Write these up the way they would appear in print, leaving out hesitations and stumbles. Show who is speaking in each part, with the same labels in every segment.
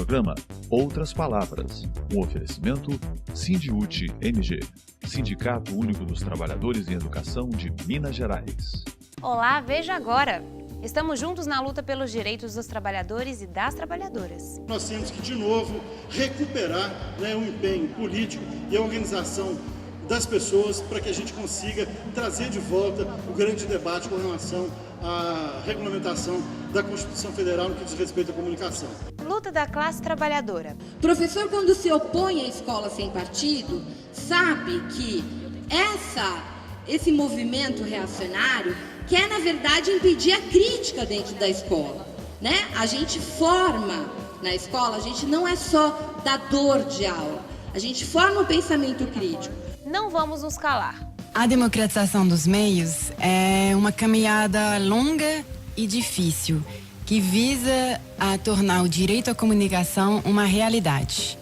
Speaker 1: programa Outras Palavras, um oferecimento Sindiúti MG, Sindicato Único dos Trabalhadores em Educação de Minas Gerais.
Speaker 2: Olá, veja agora! Estamos juntos na luta pelos direitos dos trabalhadores e das trabalhadoras.
Speaker 3: Nós temos que, de novo, recuperar o empenho político e a organização das pessoas para que a gente consiga trazer de volta o grande debate com relação à regulamentação da Constituição Federal no que diz respeito à comunicação.
Speaker 2: Luta da classe trabalhadora.
Speaker 4: Professor, quando se opõe à escola sem partido, sabe que esse movimento reacionário quer, na verdade, impedir a crítica dentro da escola, né? A gente forma na escola, a gente não é só dador de aula, a gente forma o pensamento crítico.
Speaker 2: Não vamos nos calar.
Speaker 5: A democratização dos meios é uma caminhada longa e difícil, que visa a tornar o direito à comunicação uma realidade.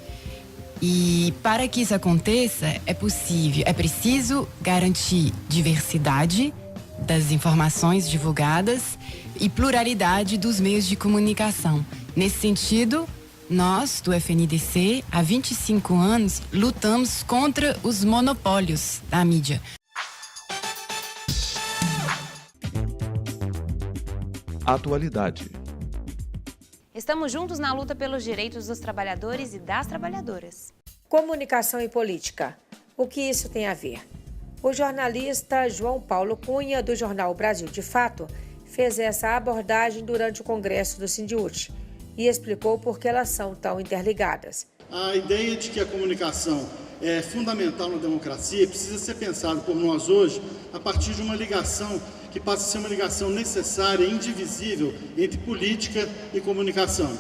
Speaker 5: E para que isso aconteça, é preciso garantir diversidade das informações divulgadas e pluralidade dos meios de comunicação. Nesse sentido, nós, do FNDC, há 25 anos, lutamos contra os monopólios da mídia.
Speaker 1: Atualidade.
Speaker 2: Estamos juntos na luta pelos direitos dos trabalhadores e das trabalhadoras.
Speaker 6: Comunicação e política. O que isso tem a ver? O jornalista João Paulo Cunha, do jornal Brasil de Fato, fez essa abordagem durante o congresso do Sindiúti e explicou por que elas são tão interligadas.
Speaker 3: A ideia de que a comunicação é fundamental na democracia precisa ser pensada por nós hoje a partir de uma ligação que passa a ser uma ligação necessária e indivisível entre política e comunicação.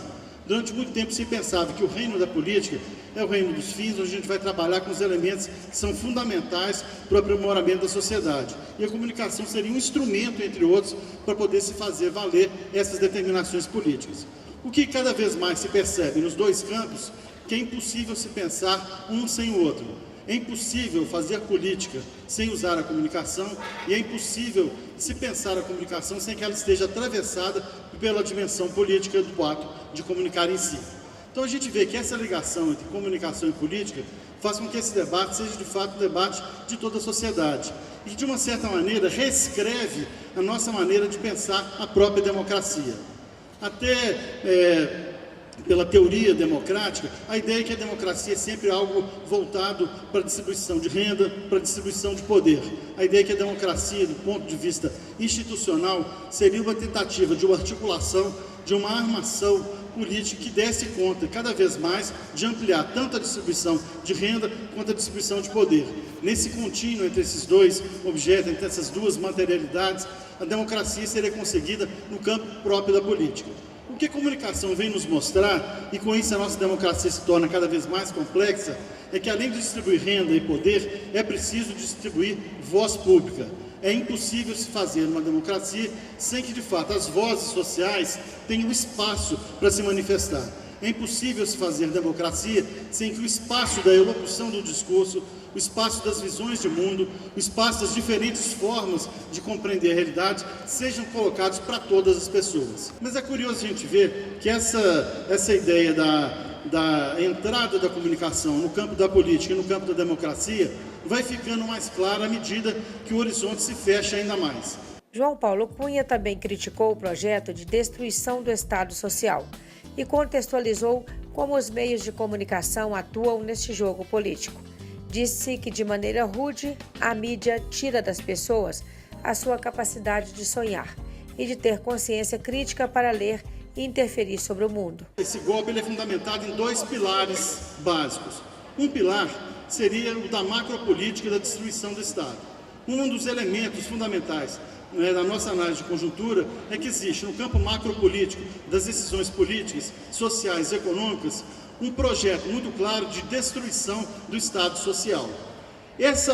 Speaker 3: Durante muito tempo se pensava que o reino da política é o reino dos fins, onde a gente vai trabalhar com os elementos que são fundamentais para o aprimoramento da sociedade. E a comunicação seria um instrumento, entre outros, para poder se fazer valer essas determinações políticas. O que cada vez mais se percebe nos dois campos, que é impossível se pensar um sem o outro. É impossível fazer política sem usar a comunicação e é impossível se pensar a comunicação sem que ela esteja atravessada pela dimensão política do ato de comunicar em si. Então a gente vê que essa ligação entre comunicação e política faz com que esse debate seja de fato um debate de toda a sociedade e que de uma certa maneira reescreve a nossa maneira de pensar a própria democracia. Até pela teoria democrática, a ideia é que a democracia é sempre algo voltado para a distribuição de renda, para a distribuição de poder. A ideia é que a democracia, do ponto de vista institucional, seria uma tentativa de uma articulação, de uma armação política que desse conta, cada vez mais, de ampliar tanto a distribuição de renda quanto a distribuição de poder. Nesse contínuo entre esses dois objetos, entre essas duas materialidades, a democracia seria conseguida no campo próprio da política. O que a comunicação vem nos mostrar, e com isso a nossa democracia se torna cada vez mais complexa, é que além de distribuir renda e poder, é preciso distribuir voz pública. É impossível se fazer uma democracia sem que, de fato, as vozes sociais tenham espaço para se manifestar. É impossível se fazer democracia sem que o espaço da elocução do discurso, o espaço das visões de mundo, o espaço das diferentes formas de compreender a realidade sejam colocados para todas as pessoas. Mas é curioso a gente ver que essa ideia da entrada da comunicação no campo da política e no campo da democracia vai ficando mais clara à medida que o horizonte se fecha ainda mais.
Speaker 6: João Paulo Cunha também criticou o projeto de destruição do Estado Social e contextualizou como os meios de comunicação atuam neste jogo político. Disse que, de maneira rude, a mídia tira das pessoas a sua capacidade de sonhar e de ter consciência crítica para ler e interferir sobre o mundo.
Speaker 3: Esse golpe é fundamentado em dois pilares básicos. Um pilar seria o da macropolítica da destruição do Estado. Um dos elementos fundamentais da nossa análise de conjuntura é que existe no campo macropolítico das decisões políticas, sociais e econômicas um projeto muito claro de destruição do Estado social. Esse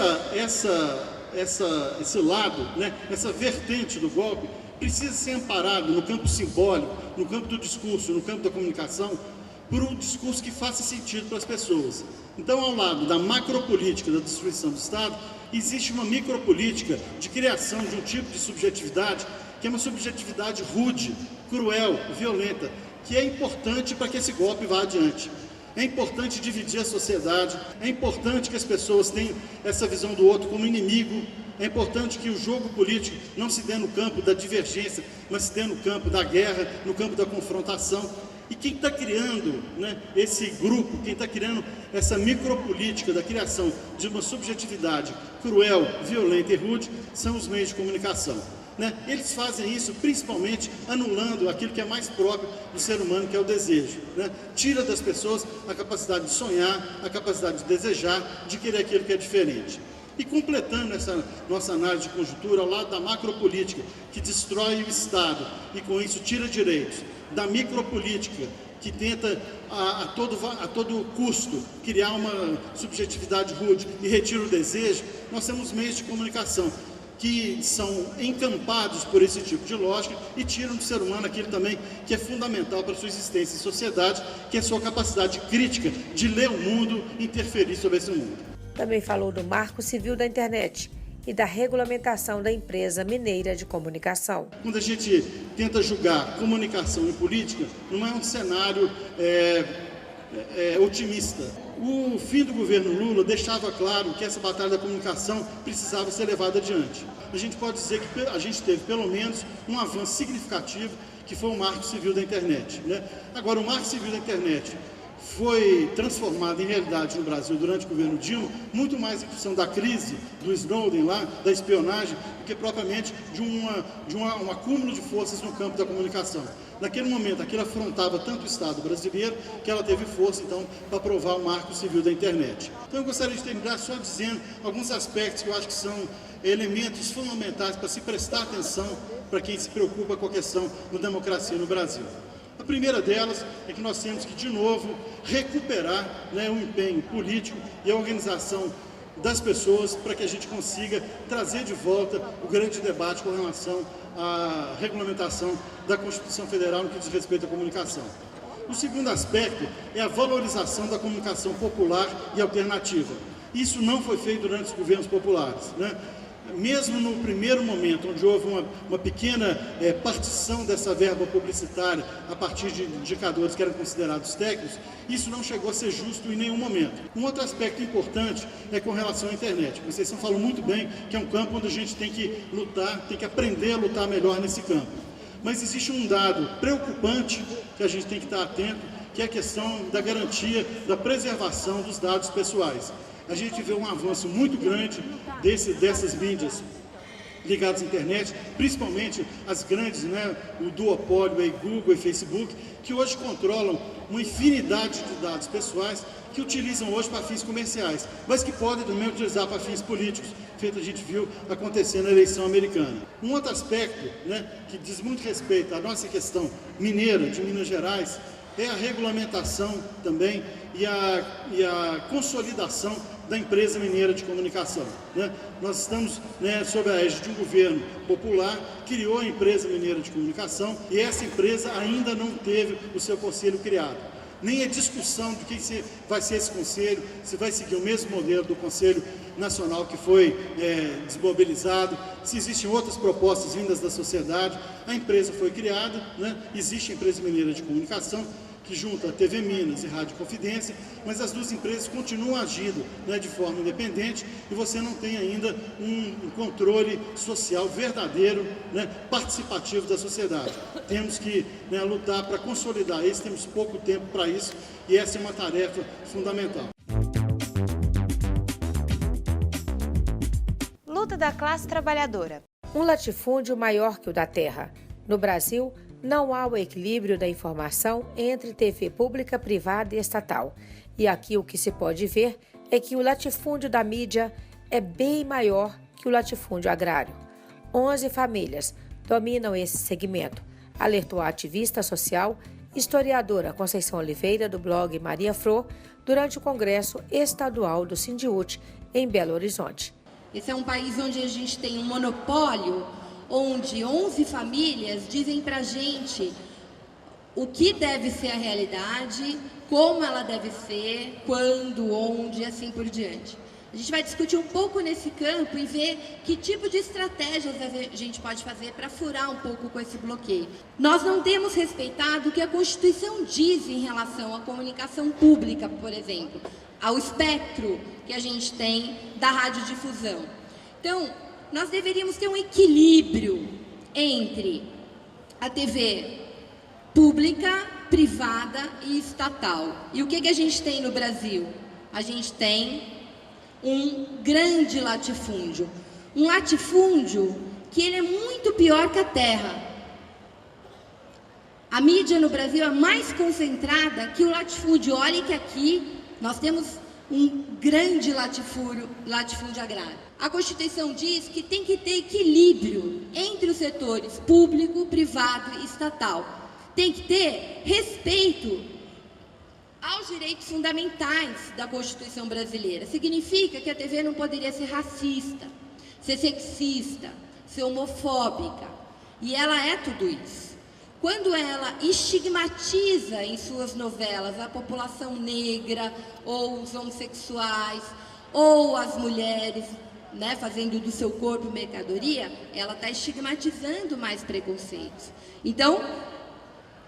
Speaker 3: lado, essa vertente do golpe precisa ser amparado no campo simbólico, no campo do discurso, no campo da comunicação, por um discurso que faça sentido para as pessoas. Então, ao lado da macropolítica da destruição do Estado, existe uma micropolítica de criação de um tipo de subjetividade que é uma subjetividade rude, cruel, violenta, que é importante para que esse golpe vá adiante. É importante dividir a sociedade, é importante que as pessoas tenham essa visão do outro como inimigo, é importante que o jogo político não se dê no campo da divergência, mas se dê no campo da guerra, no campo da confrontação. E quem está criando, né, esse grupo, quem está criando essa micropolítica da criação de uma subjetividade cruel, violenta e rude, são os meios de comunicação. Né? Eles fazem isso principalmente anulando aquilo que é mais próprio do ser humano, que é o desejo. Né? Tira das pessoas a capacidade de sonhar, a capacidade de desejar, de querer aquilo que é diferente. E completando essa nossa análise de conjuntura, ao lado da macropolítica, que destrói o Estado e com isso tira direitos, da micropolítica, que tenta a todo custo criar uma subjetividade rude e retira o desejo, nós temos meios de comunicação que são encampados por esse tipo de lógica e tiram do ser humano aquilo também que é fundamental para a sua existência em sociedade, que é a sua capacidade crítica de ler o mundo e interferir sobre esse mundo.
Speaker 6: Também falou do Marco Civil da Internet e da regulamentação da empresa mineira de comunicação.
Speaker 3: Quando a gente tenta julgar comunicação e política, não é um cenário otimista. O fim do governo Lula deixava claro que essa batalha da comunicação precisava ser levada adiante. A gente pode dizer que a gente teve pelo menos um avanço significativo, que foi o Marco Civil da Internet. Né? Agora, o Marco Civil da Internet foi transformado em realidade no Brasil durante o governo Dilma, muito mais em função da crise do Snowden lá, da espionagem, do que propriamente de um acúmulo de forças no campo da comunicação. Naquele momento, aquilo afrontava tanto o Estado brasileiro, que ela teve força, então, para aprovar o Marco Civil da Internet. Então, eu gostaria de terminar só dizendo alguns aspectos que eu acho que são elementos fundamentais para se prestar atenção para quem se preocupa com a questão da democracia no Brasil. A primeira delas é que nós temos que, de novo, recuperar, né, o empenho político e a organização das pessoas para que a gente consiga trazer de volta o grande debate com relação à regulamentação da Constituição Federal no que diz respeito à comunicação. O segundo aspecto é a valorização da comunicação popular e alternativa. Isso não foi feito durante os governos populares, né? Mesmo no primeiro momento, onde houve uma pequena partição dessa verba publicitária a partir de indicadores que eram considerados técnicos, isso não chegou a ser justo em nenhum momento. Um outro aspecto importante é com relação à internet. Vocês falam muito bem que é um campo onde a gente tem que lutar, tem que aprender a lutar melhor nesse campo. Mas existe um dado preocupante que a gente tem que estar atento, que é a questão da garantia da preservação dos dados pessoais. A gente vê um avanço muito grande dessas mídias ligadas à internet, principalmente as grandes, né, o duopólio aí, Google e Facebook, que hoje controlam uma infinidade de dados pessoais que utilizam hoje para fins comerciais, mas que podem também utilizar para fins políticos, feito a gente viu acontecer na eleição americana. Um outro aspecto, né, que diz muito respeito à nossa questão mineira de Minas Gerais, é a regulamentação também e a consolidação da empresa mineira de comunicação. Né? Nós estamos, né, sob a égide de um governo popular, criou a empresa mineira de comunicação e essa empresa ainda não teve o seu conselho criado. Nem a discussão de quem vai ser esse conselho, se vai seguir o mesmo modelo do Conselho Nacional que foi desmobilizado, se existem outras propostas vindas da sociedade. A empresa foi criada, né? Existe a empresa mineira de comunicação, que junta a TV Minas e Rádio Confidência, mas as duas empresas continuam agindo, né, de forma independente e você não tem ainda um controle social verdadeiro, né, participativo da sociedade. Temos que, né, lutar para consolidar isso, temos pouco tempo para isso e essa é uma tarefa fundamental.
Speaker 2: Luta da classe trabalhadora.
Speaker 6: Um latifúndio maior que o da terra. No Brasil, não há o equilíbrio da informação entre TV pública, privada e estatal. E aqui o que se pode ver é que o latifúndio da mídia é bem maior que o latifúndio agrário. 11 famílias dominam esse segmento, alertou a ativista social, historiadora Conceição Oliveira, do blog Maria Fro, durante o Congresso Estadual do Sindiúti, em Belo Horizonte.
Speaker 4: Esse é um país onde a gente tem um monopólio, onde 11 famílias dizem pra gente o que deve ser a realidade, como ela deve ser, quando, onde e assim por diante. A gente vai discutir um pouco nesse campo e ver que tipo de estratégias a gente pode fazer para furar um pouco com esse bloqueio. Nós não temos respeitado o que a Constituição diz em relação à comunicação pública, por exemplo, ao espectro que a gente tem da radiodifusão. Então, nós deveríamos ter um equilíbrio entre a TV pública, privada e estatal. E o que a gente tem no Brasil? A gente tem um grande latifúndio. Um latifúndio que ele é muito pior que a terra. A mídia no Brasil é mais concentrada que o latifúndio. Olhem que aqui nós temos um grande latifúndio agrário. A Constituição diz que tem que ter equilíbrio entre os setores público, privado e estatal. Tem que ter respeito aos direitos fundamentais da Constituição brasileira. Significa que a TV não poderia ser racista, ser sexista, ser homofóbica. E ela é tudo isso. Quando ela estigmatiza em suas novelas a população negra, ou os homossexuais, ou as mulheres, né, fazendo do seu corpo mercadoria, ela está estigmatizando mais preconceitos. Então,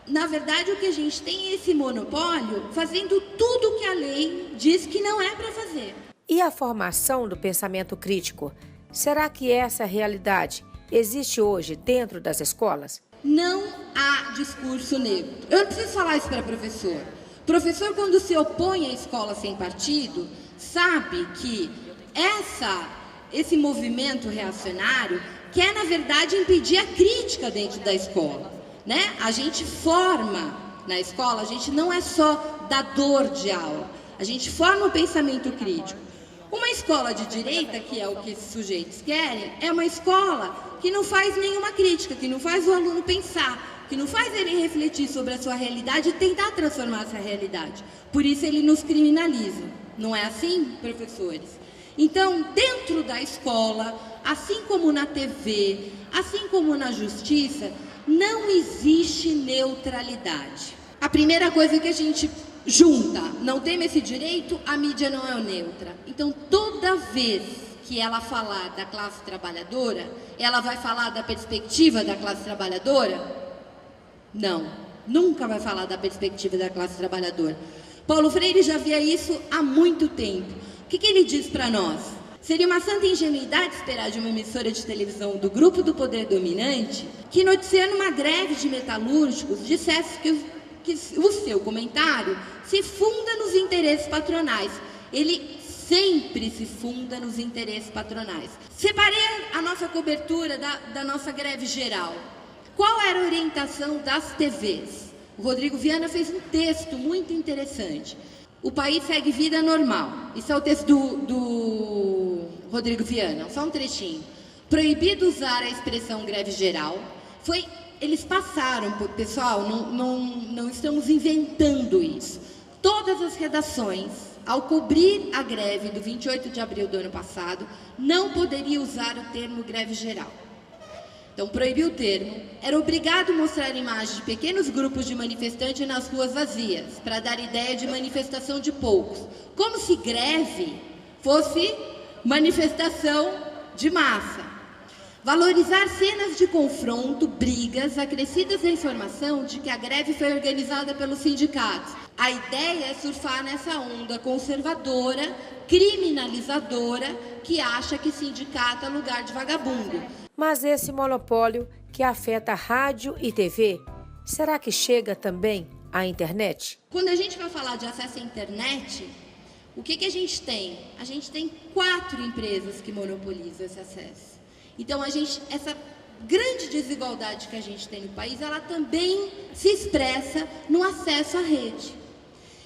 Speaker 4: na verdade, o que a gente tem é esse monopólio fazendo tudo o que a lei diz que não é para fazer.
Speaker 6: E a formação do pensamento crítico? Será que essa realidade existe hoje dentro das escolas?
Speaker 4: Não há discurso neutro. Eu não preciso falar isso para professor. Professor, quando se opõe à escola sem partido, sabe que esse movimento reacionário quer, na verdade, impedir a crítica dentro da escola. Né? A gente forma na escola, a gente não é só dador de aula, a gente forma o pensamento crítico. Uma escola de direita, que é o que esses sujeitos querem, é uma escola que não faz nenhuma crítica, que não faz o aluno pensar, que não faz ele refletir sobre a sua realidade e tentar transformar essa realidade. Por isso ele nos criminaliza. Não é assim, professores? Então, dentro da escola, assim como na TV, assim como na justiça, não existe neutralidade. A primeira coisa que a gente junta, não tem esse direito, a mídia não é neutra. Então, toda vez que ela falar da classe trabalhadora, ela vai falar da perspectiva da classe trabalhadora? Não, nunca vai falar da perspectiva da classe trabalhadora. Paulo Freire já via isso há muito tempo. O que ele diz para nós? Seria uma santa ingenuidade esperar de uma emissora de televisão do grupo do poder dominante que, noticiando uma greve de metalúrgicos, dissesse que o seu comentário se funda nos interesses patronais. Ele sempre se funda nos interesses patronais. Separei a nossa cobertura da nossa greve geral. Qual era a orientação das TVs? O Rodrigo Viana fez um texto muito interessante. O país segue vida normal. Isso é o texto do Rodrigo Viana, só um trechinho. Proibido usar a expressão greve geral. Eles passaram, pessoal, não estamos inventando isso. Todas as redações, ao cobrir a greve do 28 de abril do ano passado, não poderiam usar o termo greve geral. Então, proibiu o termo, era obrigado a mostrar imagens de pequenos grupos de manifestantes nas ruas vazias, para dar ideia de manifestação de poucos, como se greve fosse manifestação de massa. Valorizar cenas de confronto, brigas, acrescidas da informação de que a greve foi organizada pelos sindicatos. A ideia é surfar nessa onda conservadora, criminalizadora, que acha que sindicato é lugar de vagabundo.
Speaker 6: Mas esse monopólio que afeta rádio e TV, será que chega também à internet?
Speaker 4: Quando a gente vai falar de acesso à internet, o que a gente tem? A gente tem 4 empresas que monopolizam esse acesso. Então, essa grande desigualdade que a gente tem no país, ela também se expressa no acesso à rede.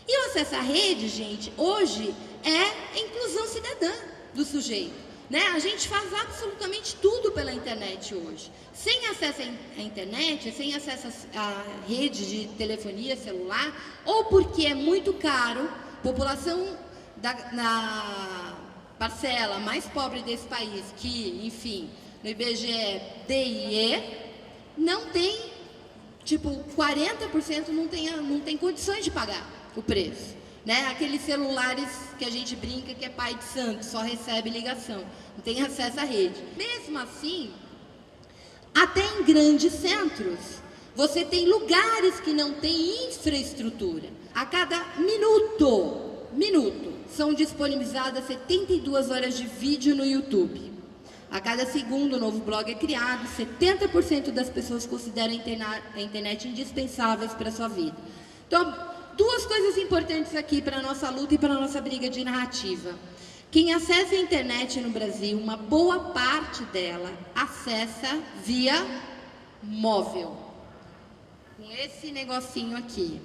Speaker 4: E o acesso à rede, gente, hoje é a inclusão cidadã do sujeito. Né? A gente faz absolutamente tudo pela internet hoje. Sem acesso à internet, sem acesso à rede de telefonia celular, ou porque é muito caro, população na parcela mais pobre desse país, que, enfim, no IBGE, D e E, não tem, 40% não tem condições de pagar o preço. né? Aqueles celulares que a gente brinca que é pai de santo, só recebe ligação, não tem acesso à rede. Mesmo assim, até em grandes centros, você tem lugares que não têm infraestrutura. A cada minuto, são disponibilizadas 72 horas de vídeo no YouTube. A cada segundo, um novo blog é criado. 70% das pessoas consideram a internet indispensável para a sua vida. Então, duas coisas importantes aqui para a nossa luta e para a nossa briga de narrativa. Quem acessa a internet no Brasil, uma boa parte dela acessa via móvel. Com esse negocinho aqui.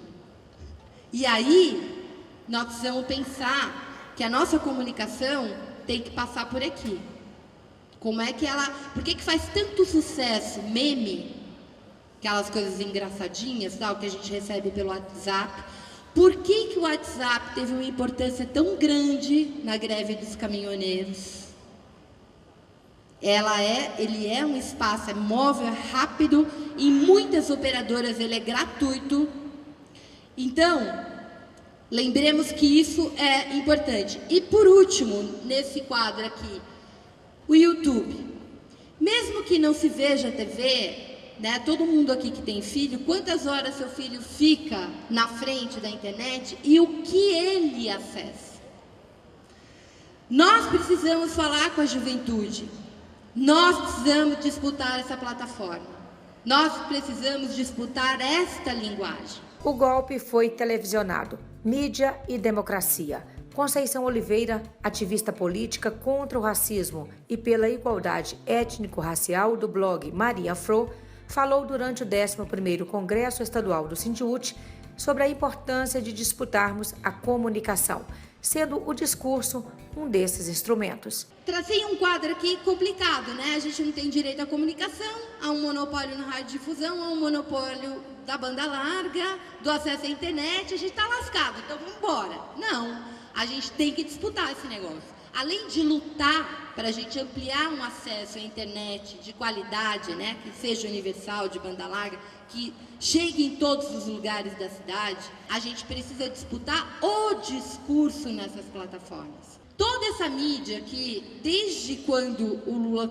Speaker 4: E aí, nós precisamos pensar que a nossa comunicação tem que passar por aqui. Como é que ela... Por que faz tanto sucesso meme, aquelas coisas engraçadinhas, tal, que a gente recebe pelo WhatsApp? Por que o WhatsApp teve uma importância tão grande na greve dos caminhoneiros? Ele é um espaço, é móvel, é rápido, em muitas operadoras ele é gratuito. Então, lembremos que isso é importante. E por último, nesse quadro aqui, o YouTube. Mesmo que não se veja TV, né, todo mundo aqui que tem filho, quantas horas seu filho fica na frente da internet e o que ele acessa? Nós precisamos falar com a juventude. Nós precisamos disputar essa plataforma. Nós precisamos disputar esta linguagem.
Speaker 6: O golpe foi televisionado. Mídia e democracia. Conceição Oliveira, ativista política contra o racismo e pela igualdade étnico-racial do blog Maria Fro, falou durante o 11º Congresso Estadual do Sindiúti sobre a importância de disputarmos a comunicação, sendo o discurso um desses instrumentos.
Speaker 4: Tracei um quadro aqui complicado, né? A gente não tem direito à comunicação, há um monopólio na radiodifusão, há um monopólio da banda larga, do acesso à internet, a gente está lascado, então vamos embora. Não, a gente tem que disputar esse negócio. Além de lutar para a gente ampliar um acesso à internet de qualidade, né, que seja universal, de banda larga, que chegue em todos os lugares da cidade, a gente precisa disputar o discurso nessas plataformas. Toda essa mídia que, desde quando o Lula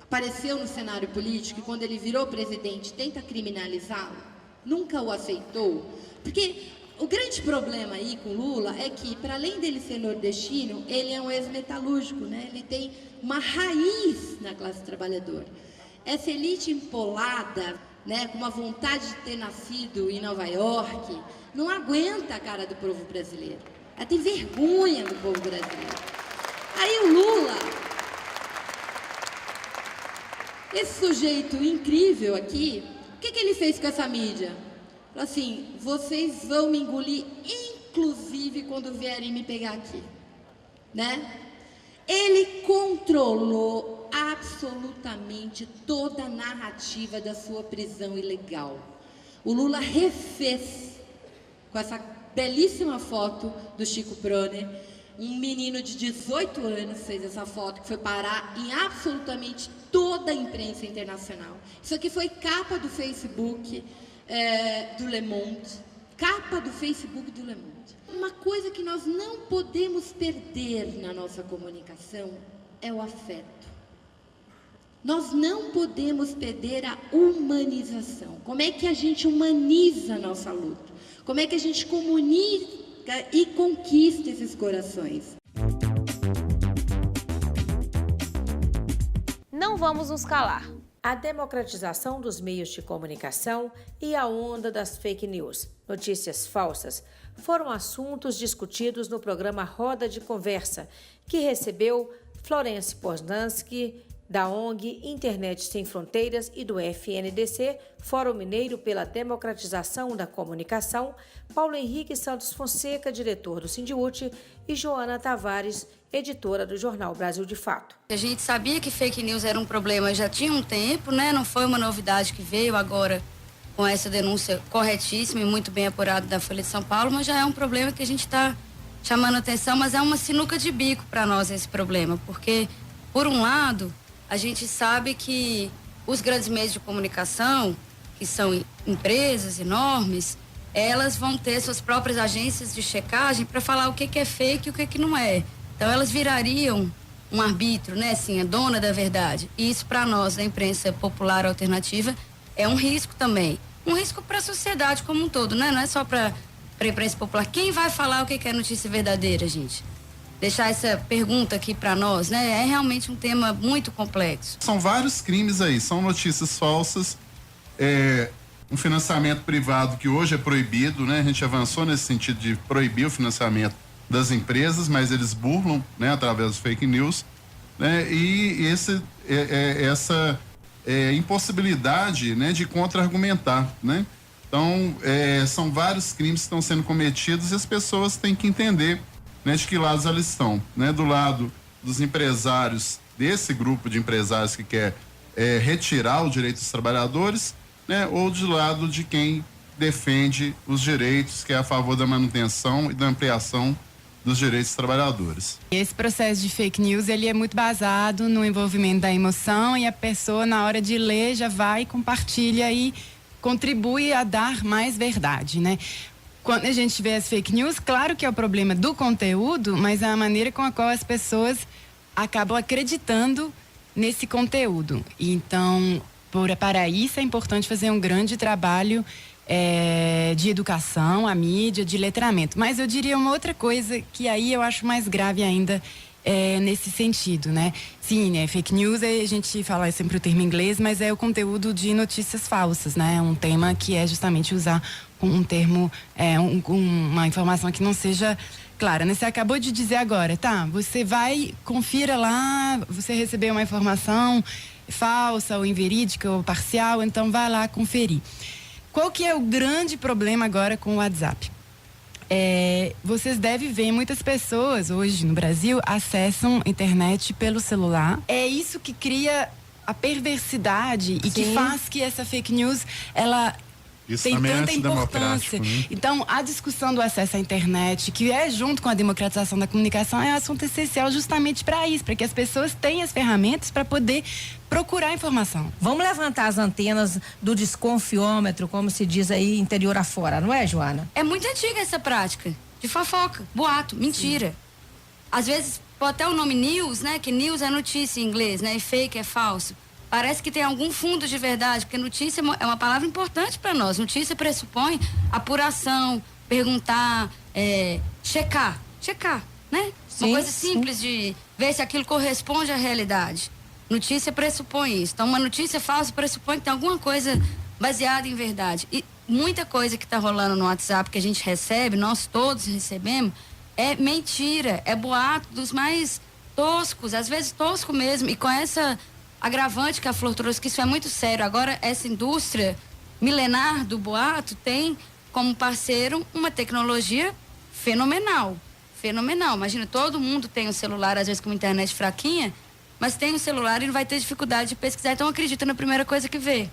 Speaker 4: apareceu no cenário político e quando ele virou presidente, tenta criminalizá-lo, nunca o aceitou, porque o grande problema aí com Lula é que, para além dele ser nordestino, ele é um ex-metalúrgico, né? Ele tem uma raiz na classe trabalhadora. Essa elite empolada, né, com uma vontade de ter nascido em Nova York, não aguenta a cara do povo brasileiro. Ela tem vergonha do povo brasileiro. Aí o Lula, esse sujeito incrível aqui, o que ele fez com essa mídia? Falou assim, vocês vão me engolir, inclusive quando vierem me pegar aqui, né? Ele controlou absolutamente toda a narrativa da sua prisão ilegal. O Lula refez, com essa belíssima foto do Chico Proner, um menino de 18 anos fez essa foto, que foi parar em absolutamente toda a imprensa internacional. Isso aqui foi capa do Facebook, do Le Monde, capa do Facebook do Le Monde. Uma coisa que nós não podemos perder na nossa comunicação é o afeto. Nós não podemos perder a humanização. Como é que a gente humaniza a nossa luta? Como é que a gente comunica e conquista esses corações?
Speaker 2: Não vamos nos calar.
Speaker 6: A democratização dos meios de comunicação e a onda das fake news, notícias falsas, foram assuntos discutidos no programa Roda de Conversa, que recebeu Florence Poznansky, da ONG Internet Sem Fronteiras e do FNDC, Fórum Mineiro pela Democratização da Comunicação, Paulo Henrique Santos Fonseca, diretor do Sindiúti, e Joana Tavares, editora do jornal Brasil de Fato.
Speaker 7: A gente sabia que fake news era um problema já tinha um tempo, né? Não foi uma novidade que veio agora com essa denúncia corretíssima e muito bem apurada da Folha de São Paulo, mas já é um problema que a gente está chamando atenção, mas é uma sinuca de bico para nós esse problema, porque, por um lado, a gente sabe que os grandes meios de comunicação, que são empresas enormes, elas vão ter suas próprias agências de checagem para falar o que é fake e o que não é. Então elas virariam um arbítrio, né, assim, a dona da verdade. E isso para nós, da imprensa popular alternativa, é um risco também. Um risco para a sociedade como um todo, né? Não é só para a imprensa popular. Quem vai falar o que é notícia verdadeira, gente? Deixar essa pergunta aqui para nós, né? É realmente um tema muito complexo.
Speaker 8: São vários crimes aí, são notícias falsas, um financiamento privado que hoje é proibido, né? A gente avançou nesse sentido de proibir o financiamento das empresas, mas eles burlam, né? Através dos fake news, né? E essa impossibilidade, né? De contra-argumentar, né? Então, são vários crimes que estão sendo cometidos e as pessoas têm que entender, né, de que lados elas estão, né? Do lado dos empresários, desse grupo de empresários que quer retirar o direito dos trabalhadores, né? Ou do lado de quem defende os direitos, que é a favor da manutenção e da ampliação dos direitos dos trabalhadores.
Speaker 5: Esse processo de fake news, ele é muito baseado no envolvimento da emoção, e a pessoa, na hora de ler, já vai, compartilha e contribui a dar mais verdade, né? Quando a gente vê as fake news, claro que é o problema do conteúdo, mas é a maneira com a qual as pessoas acabam acreditando nesse conteúdo. Então, para isso é importante fazer um grande trabalho de educação, a mídia, de letramento. Mas eu diria uma outra coisa que aí eu acho mais grave ainda nesse sentido, né? Sim, fake news, a gente fala sempre o termo em inglês, mas é o conteúdo de notícias falsas, né? É um tema que é justamente usar um termo, uma informação que não seja clara, né? Você acabou de dizer agora, tá? Você vai, confira lá, você recebeu uma informação falsa ou inverídica ou parcial, então vai lá conferir. Qual que é o grande problema agora com o WhatsApp? Vocês devem ver, muitas pessoas hoje no Brasil acessam a internet pelo celular. É isso que cria a perversidade e que faz que essa fake news, ela
Speaker 8: isso
Speaker 5: tem
Speaker 8: também
Speaker 5: tanta
Speaker 8: é
Speaker 5: importância.
Speaker 8: Né?
Speaker 5: Então, a discussão do acesso à internet, que junto com a democratização da comunicação, é um assunto essencial justamente para isso, para que as pessoas tenham as ferramentas para poder procurar informação.
Speaker 6: Vamos levantar as antenas do desconfiômetro, como se diz aí, interior afora, não é, Joana?
Speaker 7: É muito antiga essa prática de fofoca, boato, mentira. Sim. Às vezes, até o nome news, né? Que news é notícia em inglês, né? E fake é falso. Parece que tem algum fundo de verdade, porque notícia é uma palavra importante para nós. Notícia pressupõe apuração, perguntar, checar, né? Sim, uma coisa simples de ver se aquilo corresponde à realidade. Notícia pressupõe isso. Então, uma notícia falsa pressupõe que tem alguma coisa baseada em verdade. E muita coisa que está rolando no WhatsApp que a gente recebe, nós todos recebemos, é mentira, é boato dos mais toscos, às vezes tosco mesmo, e com essa agravante que a Flor trouxe, que isso é muito sério. Agora, essa indústria milenar do boato tem como parceiro uma tecnologia fenomenal. Imagina, todo mundo tem um celular, às vezes com uma internet fraquinha, mas tem um celular e não vai ter dificuldade de pesquisar. Então, acredita na primeira coisa que vê.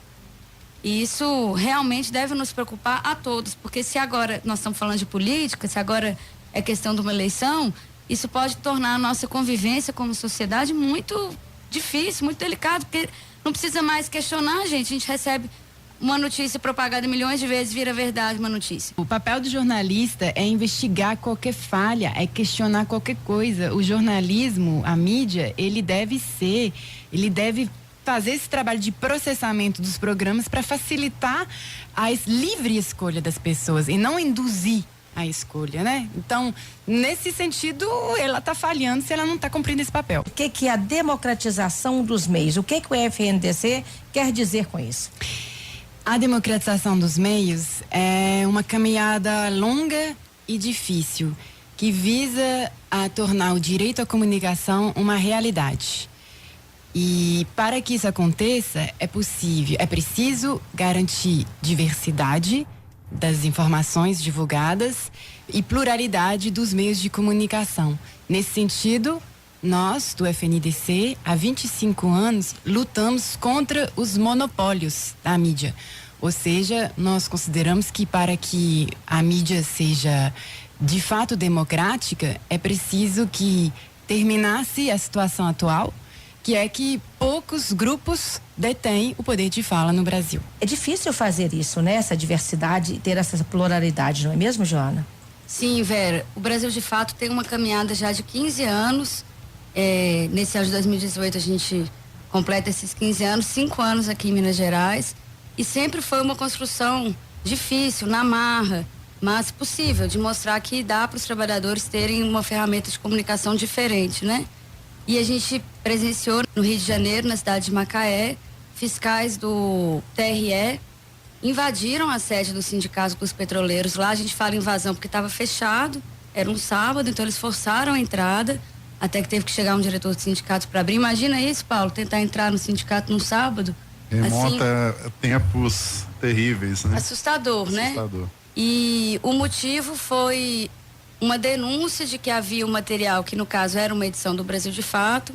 Speaker 7: E isso realmente deve nos preocupar a todos, porque se agora nós estamos falando de política, se agora é questão de uma eleição, isso pode tornar a nossa convivência como sociedade muito difícil, muito delicado, porque não precisa mais questionar, gente. A gente recebe uma notícia propagada milhões de vezes, vira verdade uma notícia.
Speaker 5: O papel do jornalista é investigar qualquer falha, é questionar qualquer coisa. O jornalismo, a mídia, ele deve fazer esse trabalho de processamento dos programas para facilitar a livre escolha das pessoas e não induzir a escolha, né? Então, nesse sentido, ela está falhando se ela não está cumprindo esse papel.
Speaker 6: O que é a democratização dos meios? O que o FNDC quer dizer com isso?
Speaker 5: A democratização dos meios é uma caminhada longa e difícil que visa a tornar o direito à comunicação uma realidade. E para que isso aconteça, é preciso garantir diversidade das informações divulgadas e pluralidade dos meios de comunicação. Nesse sentido, nós, do FNDC, há 25 anos, lutamos contra os monopólios da mídia. Ou seja, nós consideramos que para que a mídia seja de fato democrática, é preciso que terminasse a situação atual, que que é que poucos grupos detêm o poder de fala no Brasil.
Speaker 9: É difícil fazer isso, né? Essa diversidade e ter essa pluralidade, não é mesmo, Joana?
Speaker 7: Sim, Vera. O Brasil, de fato, tem uma caminhada já de 15 anos. Nesse ano de 2018, a gente completa esses 15 anos, 5 anos aqui em Minas Gerais. E sempre foi uma construção difícil, na marra, mas possível, de mostrar que dá para os trabalhadores terem uma ferramenta de comunicação diferente, né? E a gente presenciou no Rio de Janeiro, na cidade de Macaé, fiscais do TRE invadiram a sede do Sindicato dos Petroleiros. Lá a gente fala invasão porque estava fechado, era um sábado, então eles forçaram a entrada, até que teve que chegar um diretor do sindicato para abrir. Imagina isso, Paulo, tentar entrar no sindicato num sábado.
Speaker 8: Remonta tempos terríveis, né?
Speaker 7: Assustador, né? E o motivo foi uma denúncia de que havia um material, que no caso era uma edição do Brasil de Fato,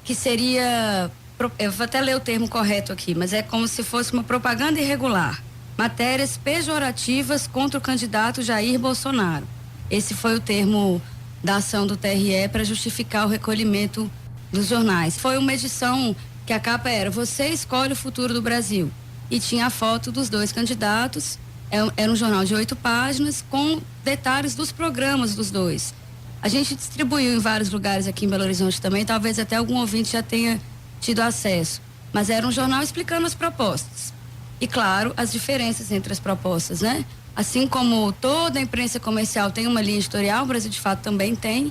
Speaker 7: que seria, eu vou até ler o termo correto aqui, mas é como se fosse uma propaganda irregular. Matérias pejorativas contra o candidato Jair Bolsonaro. Esse foi o termo da ação do TRE para justificar o recolhimento dos jornais. Foi uma edição que a capa era "Você escolhe o futuro do Brasil", e tinha a foto dos dois candidatos. Era um jornal de 8 páginas com detalhes dos programas dos dois. A gente distribuiu em vários lugares aqui em Belo Horizonte também, talvez até algum ouvinte já tenha tido acesso, mas era um jornal explicando as propostas e, claro, as diferenças entre as propostas, né? Assim como toda a imprensa comercial tem uma linha editorial, o Brasil de Fato também tem,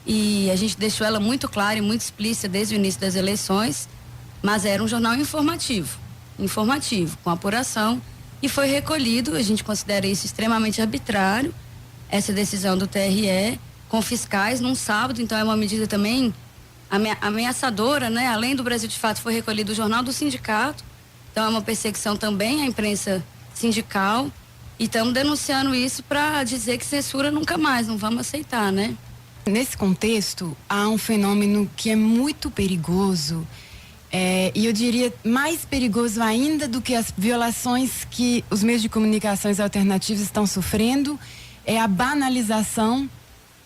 Speaker 7: e a gente deixou ela muito clara e muito explícita desde o início das eleições, mas era um jornal informativo, com apuração, e foi recolhido. A gente considera isso extremamente arbitrário, essa decisão do TRE, com fiscais num sábado, então é uma medida também ameaçadora, né? Além do Brasil de Fato, foi recolhido o jornal do sindicato, então é uma perseguição também à imprensa sindical, e estamos denunciando isso para dizer que censura nunca mais, não vamos aceitar, né?
Speaker 5: Nesse contexto, há um fenômeno que é muito perigoso, e eu diria mais perigoso ainda do que as violações que os meios de comunicações alternativos estão sofrendo, é a banalização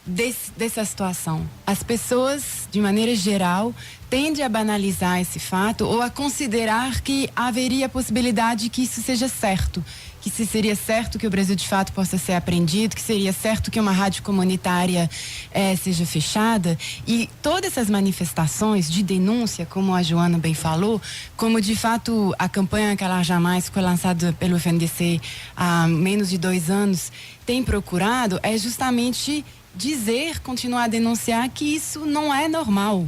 Speaker 5: dessa situação. As pessoas, de maneira geral, tendem a banalizar esse fato ou a considerar que haveria a possibilidade que isso seja certo, que se seria certo que o Brasil de Fato possa ser apreendido, que seria certo que uma rádio comunitária seja fechada. E todas essas manifestações de denúncia, como a Joana bem falou, como de fato a campanha Calar Jamais foi lançada pelo FNDC há menos de 2 anos, tem procurado, é justamente continuar a denunciar que isso não é normal.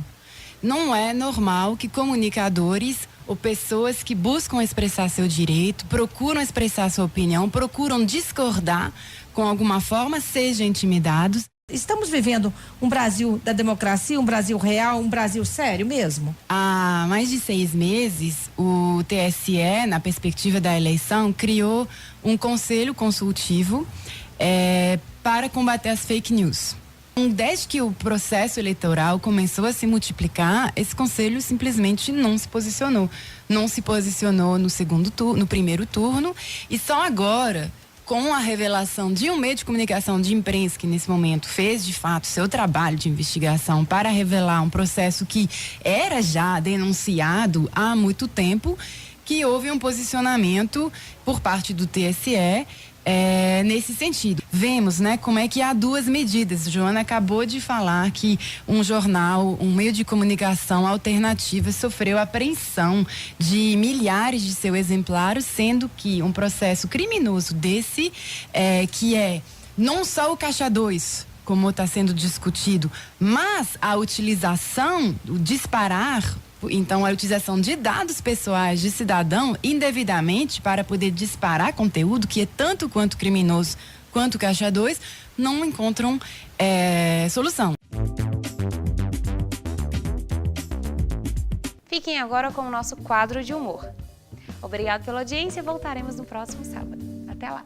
Speaker 5: Não é normal que comunicadores ou pessoas que buscam expressar seu direito, procuram expressar sua opinião, procuram discordar com alguma forma, sejam intimidados.
Speaker 9: Estamos vivendo um Brasil da democracia, um Brasil real, um Brasil sério mesmo?
Speaker 5: Há mais de 6 meses, o TSE, na perspectiva da eleição, criou um conselho consultivo para combater as fake news. Desde que o processo eleitoral começou a se multiplicar, esse conselho simplesmente não se posicionou. Não se posicionou no primeiro turno, e só agora, com a revelação de um meio de comunicação de imprensa que nesse momento fez de fato seu trabalho de investigação para revelar um processo que era já denunciado há muito tempo, que houve um posicionamento por parte do TSE nesse sentido. Vemos, né, como é que há 2 medidas. Joana acabou de falar que um jornal, um meio de comunicação alternativa sofreu apreensão de milhares de seus exemplares, sendo que um processo criminoso desse, que é não só o Caixa 2, como está sendo discutido, mas a utilização, o disparar, então a utilização de dados pessoais de cidadão indevidamente para poder disparar conteúdo que é tanto quanto criminoso quanto Caixa 2, não encontram solução.
Speaker 2: Fiquem agora com o nosso quadro de humor. Obrigado pela audiência e voltaremos no próximo sábado. Até lá!